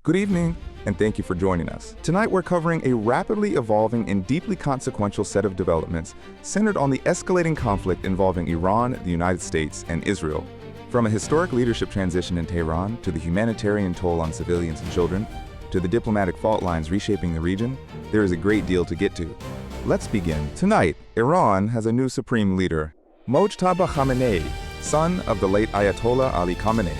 Good evening, and thank you for joining us. Tonight we're covering a rapidly evolving and deeply consequential set of developments centered on the escalating conflict involving Iran, the United States, and Israel. From a historic leadership transition in Tehran to the humanitarian toll on civilians and children, to the diplomatic fault lines reshaping the region, there is a great deal to get to. Let's begin. Tonight, Iran has a new supreme leader. Mojtaba Khamenei, son of the late Ayatollah Ali Khamenei,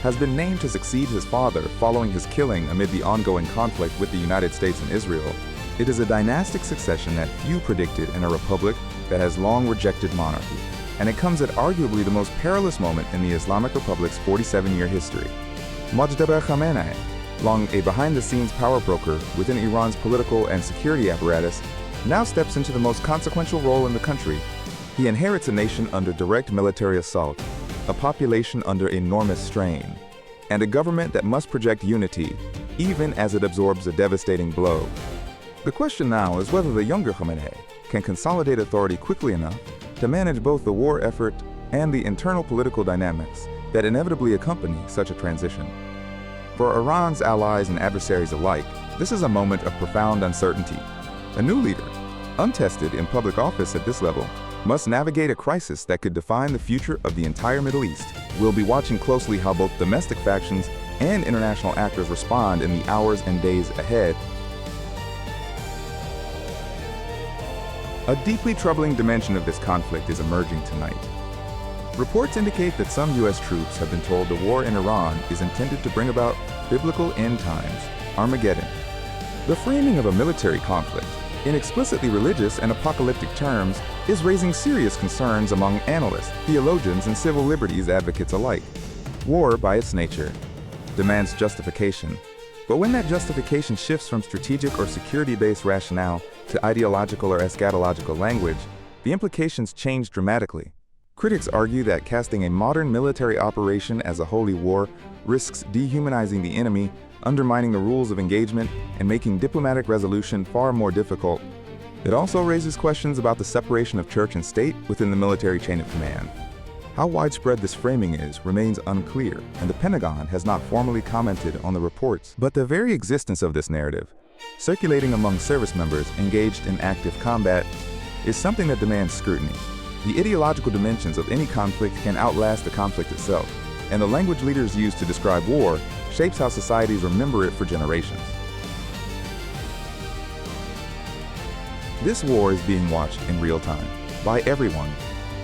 has been named to succeed his father following his killing amid the ongoing conflict with the United States and Israel. It is a dynastic succession that few predicted in a republic that has long rejected monarchy, and it comes at arguably the most perilous moment in the Islamic Republic's 47-year history. Mojtaba Khamenei, long a behind-the-scenes power broker within Iran's political and security apparatus, now steps into the most consequential role in the country. He inherits a nation under direct military assault, a population under enormous strain, and a government that must project unity, even as it absorbs a devastating blow. The question now is whether the younger Khamenei can consolidate authority quickly enough to manage both the war effort and the internal political dynamics that inevitably accompany such a transition. For Iran's allies and adversaries alike, this is a moment of profound uncertainty. A new leader, untested in public office at this level, must navigate a crisis that could define the future of the entire Middle East. We'll be watching closely how both domestic factions and international actors respond in the hours and days ahead. A deeply troubling dimension of this conflict is emerging tonight. Reports indicate that some U.S. troops have been told the war in Iran is intended to bring about biblical end times, Armageddon. The framing of a military conflict, in explicitly religious and apocalyptic terms, is raising serious concerns among analysts, theologians, and civil liberties advocates alike. War, by its nature, demands justification. But when that justification shifts from strategic or security-based rationale to ideological or eschatological language, the implications change dramatically. Critics argue that casting a modern military operation as a holy war risks dehumanizing the enemy, undermining the rules of engagement, and making diplomatic resolution far more difficult. It also raises questions about the separation of church and state within the military chain of command. How widespread this framing is remains unclear, and the Pentagon has not formally commented on the reports. But the very existence of this narrative, circulating among service members engaged in active combat, is something that demands scrutiny. The ideological dimensions of any conflict can outlast the conflict itself, and the language leaders use to describe war shapes how societies remember it for generations. This war is being watched in real time, by everyone.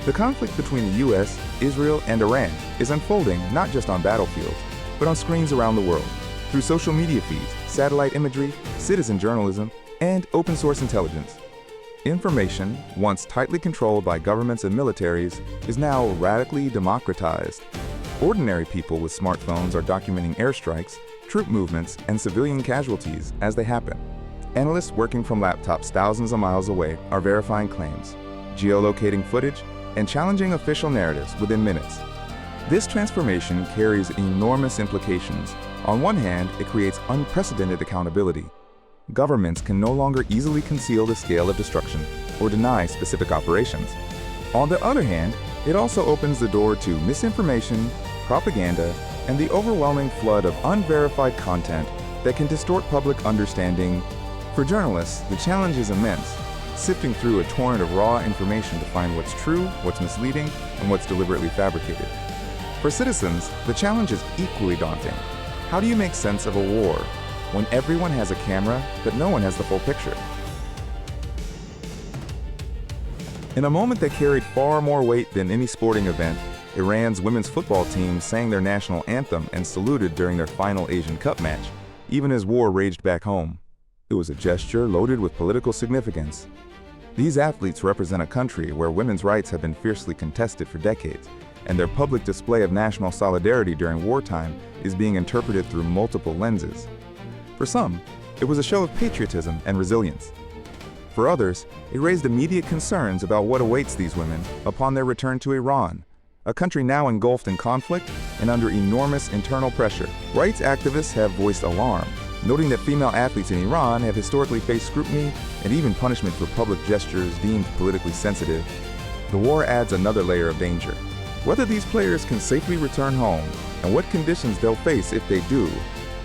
The conflict between the US, Israel, and Iran is unfolding not just on battlefields, but on screens around the world, through social media feeds, satellite imagery, citizen journalism, and open-source intelligence. Information, once tightly controlled by governments and militaries, is now radically democratized. Ordinary people with smartphones are documenting airstrikes, troop movements, and civilian casualties as they happen. Analysts working from laptops thousands of miles away are verifying claims, geolocating footage, and challenging official narratives within minutes. This transformation carries enormous implications. On one hand, it creates unprecedented accountability. Governments can no longer easily conceal the scale of destruction or deny specific operations. On the other hand, it also opens the door to misinformation, propaganda, and the overwhelming flood of unverified content that can distort public understanding. For journalists, the challenge is immense, sifting through a torrent of raw information to find what's true, what's misleading, and what's deliberately fabricated. For citizens, the challenge is equally daunting. How do you make sense of a war when everyone has a camera, but no one has the full picture? In a moment that carried far more weight than any sporting event, Iran's women's football team sang their national anthem and saluted during their final Asian Cup match, even as war raged back home. It was a gesture loaded with political significance. These athletes represent a country where women's rights have been fiercely contested for decades, and their public display of national solidarity during wartime is being interpreted through multiple lenses. For some, it was a show of patriotism and resilience. For others, it raised immediate concerns about what awaits these women upon their return to Iran, a country now engulfed in conflict and under enormous internal pressure. Rights activists have voiced alarm, noting that female athletes in Iran have historically faced scrutiny and even punishment for public gestures deemed politically sensitive. The war adds another layer of danger. Whether these players can safely return home and what conditions they'll face if they do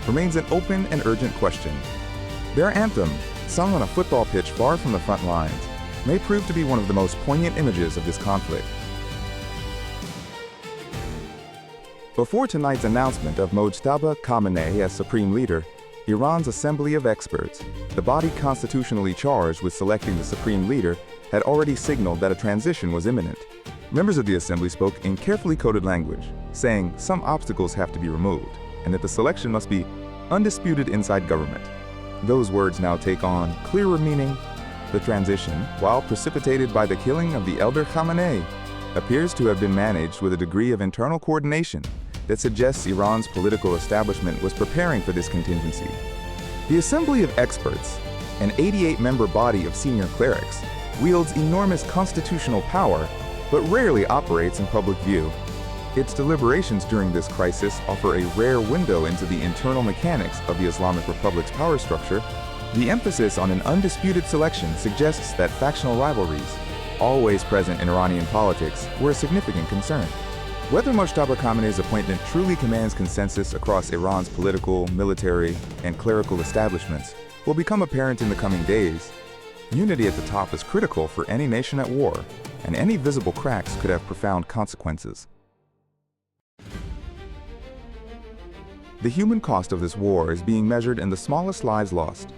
remains an open and urgent question. Their anthem, sung on a football pitch far from the front lines, may prove to be one of the most poignant images of this conflict. Before tonight's announcement of Mojtaba Khamenei as supreme leader, Iran's Assembly of Experts, the body constitutionally charged with selecting the supreme leader, had already signaled that a transition was imminent. Members of the assembly spoke in carefully coded language, saying some obstacles have to be removed, and that the selection must be undisputed inside government. Those words now take on clearer meaning. The transition, while precipitated by the killing of the elder Khamenei, appears to have been managed with a degree of internal coordination that suggests Iran's political establishment was preparing for this contingency. The Assembly of Experts, an 88-member body of senior clerics, wields enormous constitutional power but rarely operates in public view. Its deliberations during this crisis offer a rare window into the internal mechanics of the Islamic Republic's power structure. The emphasis on an undisputed selection suggests that factional rivalries, always present in Iranian politics, were a significant concern. Whether Mojtaba Khamenei's appointment truly commands consensus across Iran's political, military, and clerical establishments will become apparent in the coming days. Unity at the top is critical for any nation at war, and any visible cracks could have profound consequences. The human cost of this war is being measured in the smallest lives lost.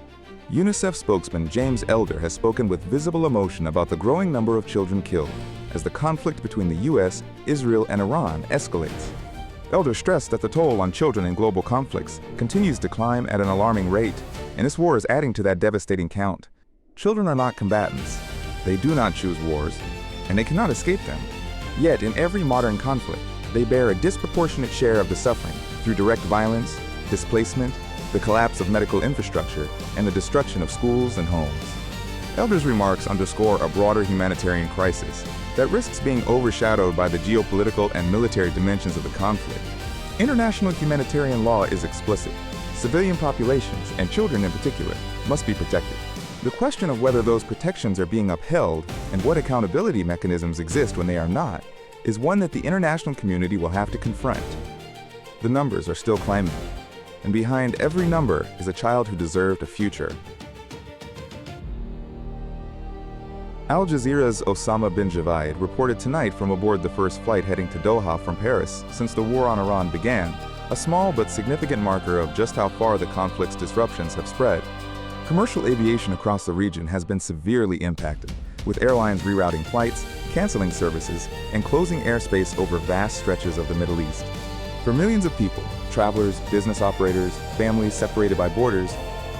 UNICEF spokesman James Elder has spoken with visible emotion about the growing number of children killed as the conflict between the US, Israel, and Iran escalates. Elder stressed that the toll on children in global conflicts continues to climb at an alarming rate, and this war is adding to that devastating count. Children are not combatants. They do not choose wars, and they cannot escape them. Yet, in every modern conflict, they bear a disproportionate share of the suffering through direct violence, displacement, the collapse of medical infrastructure, and the destruction of schools and homes. Elder's remarks underscore a broader humanitarian crisis that risks being overshadowed by the geopolitical and military dimensions of the conflict. International humanitarian law is explicit. Civilian populations, and children in particular, must be protected. The question of whether those protections are being upheld and what accountability mechanisms exist when they are not is one that the international community will have to confront. The numbers are still climbing, and behind every number is a child who deserved a future. Al Jazeera's Osama bin Javaid reported tonight from aboard the first flight heading to Doha from Paris since the war on Iran began, a small but significant marker of just how far the conflict's disruptions have spread. Commercial aviation across the region has been severely impacted, with airlines rerouting flights, canceling services, and closing airspace over vast stretches of the Middle East. For millions of people, travelers, business operators, families separated by borders,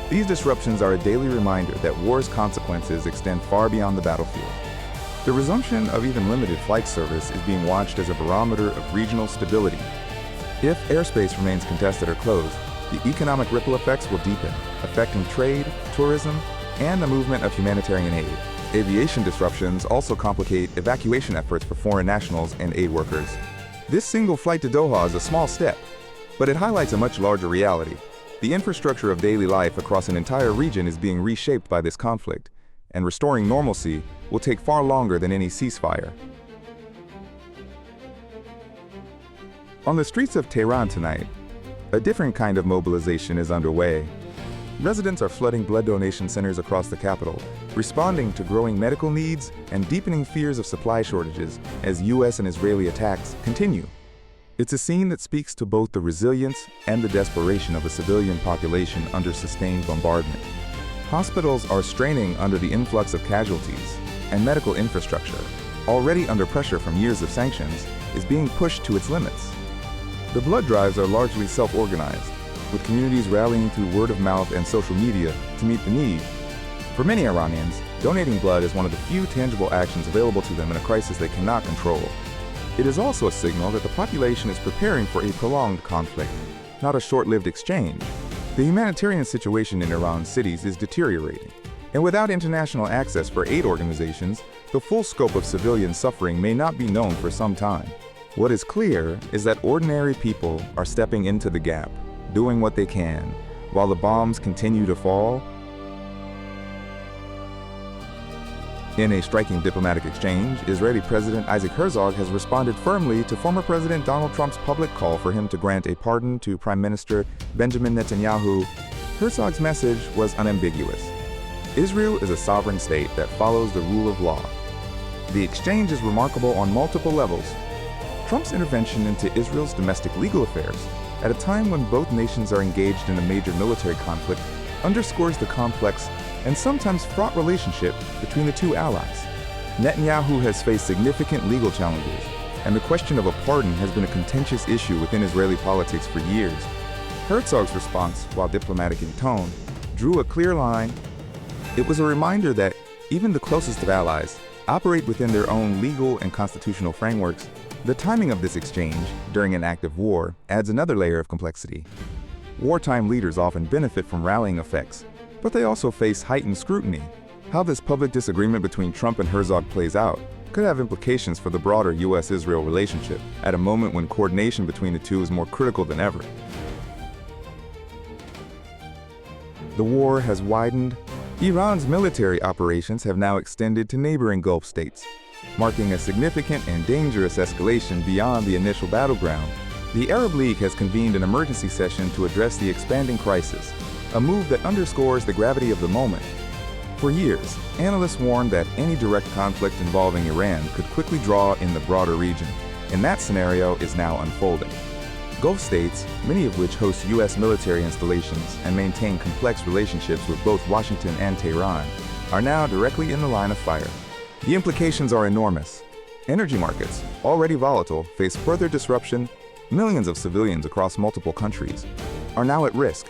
these disruptions are a daily reminder that war's consequences extend far beyond the battlefield. The resumption of even limited flight service is being watched as a barometer of regional stability. If airspace remains contested or closed, the economic ripple effects will deepen, affecting trade, tourism, and the movement of humanitarian aid. Aviation disruptions also complicate evacuation efforts for foreign nationals and aid workers. This single flight to Doha is a small step, but it highlights a much larger reality. The infrastructure of daily life across an entire region is being reshaped by this conflict, and restoring normalcy will take far longer than any ceasefire. On the streets of Tehran tonight, a different kind of mobilization is underway. Residents are flooding blood donation centers across the capital, responding to growing medical needs and deepening fears of supply shortages as US and Israeli attacks continue. It's a scene that speaks to both the resilience and the desperation of a civilian population under sustained bombardment. Hospitals are straining under the influx of casualties, and medical infrastructure, already under pressure from years of sanctions, is being pushed to its limits. The blood drives are largely self-organized, with communities rallying through word of mouth and social media to meet the need. For many Iranians, donating blood is one of the few tangible actions available to them in a crisis they cannot control. It is also a signal that the population is preparing for a prolonged conflict, not a short-lived exchange. The humanitarian situation in Iran's cities is deteriorating, and without international access for aid organizations, the full scope of civilian suffering may not be known for some time. What is clear is that ordinary people are stepping into the gap, doing what they can, while the bombs continue to fall. In a striking diplomatic exchange, Israeli President Isaac Herzog has responded firmly to former President Donald Trump's public call for him to grant a pardon to Prime Minister Benjamin Netanyahu. Herzog's message was unambiguous. Israel is a sovereign state that follows the rule of law. The exchange is remarkable on multiple levels. Trump's intervention into Israel's domestic legal affairs, at a time when both nations are engaged in a major military conflict, underscores the complex and sometimes fraught relationship between the two allies. Netanyahu has faced significant legal challenges, and the question of a pardon has been a contentious issue within Israeli politics for years. Herzog's response, while diplomatic in tone, drew a clear line. It was a reminder that even the closest of allies operate within their own legal and constitutional frameworks. The timing of this exchange, during an act of war, adds another layer of complexity. Wartime leaders often benefit from rallying effects, but they also face heightened scrutiny. How this public disagreement between Trump and Herzog plays out could have implications for the broader U.S.-Israel relationship at a moment when coordination between the two is more critical than ever. The war has widened. Iran's military operations have now extended to neighboring Gulf states, marking a significant and dangerous escalation beyond the initial battleground. The Arab League has convened an emergency session to address the expanding crisis, a move that underscores the gravity of the moment. For years, analysts warned that any direct conflict involving Iran could quickly draw in the broader region, and that scenario is now unfolding. Gulf states, many of which host U.S. military installations and maintain complex relationships with both Washington and Tehran, are now directly in the line of fire. The implications are enormous. Energy markets, already volatile, face further disruption. Millions of civilians across multiple countries are now at risk.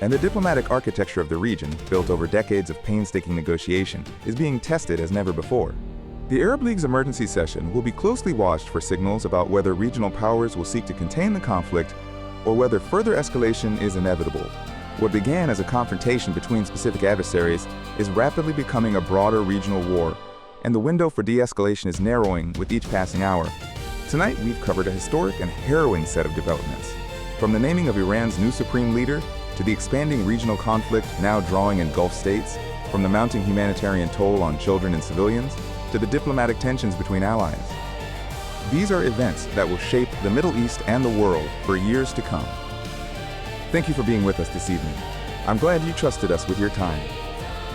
And the diplomatic architecture of the region, built over decades of painstaking negotiation, is being tested as never before. The Arab League's emergency session will be closely watched for signals about whether regional powers will seek to contain the conflict or whether further escalation is inevitable. What began as a confrontation between specific adversaries is rapidly becoming a broader regional war, and the window for de-escalation is narrowing with each passing hour. Tonight, we've covered a historic and harrowing set of developments. From the naming of Iran's new supreme leader, to the expanding regional conflict now drawing in Gulf states, from the mounting humanitarian toll on children and civilians, to the diplomatic tensions between allies. These are events that will shape the Middle East and the world for years to come. Thank you for being with us this evening. I'm glad you trusted us with your time.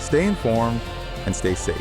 Stay informed and stay safe.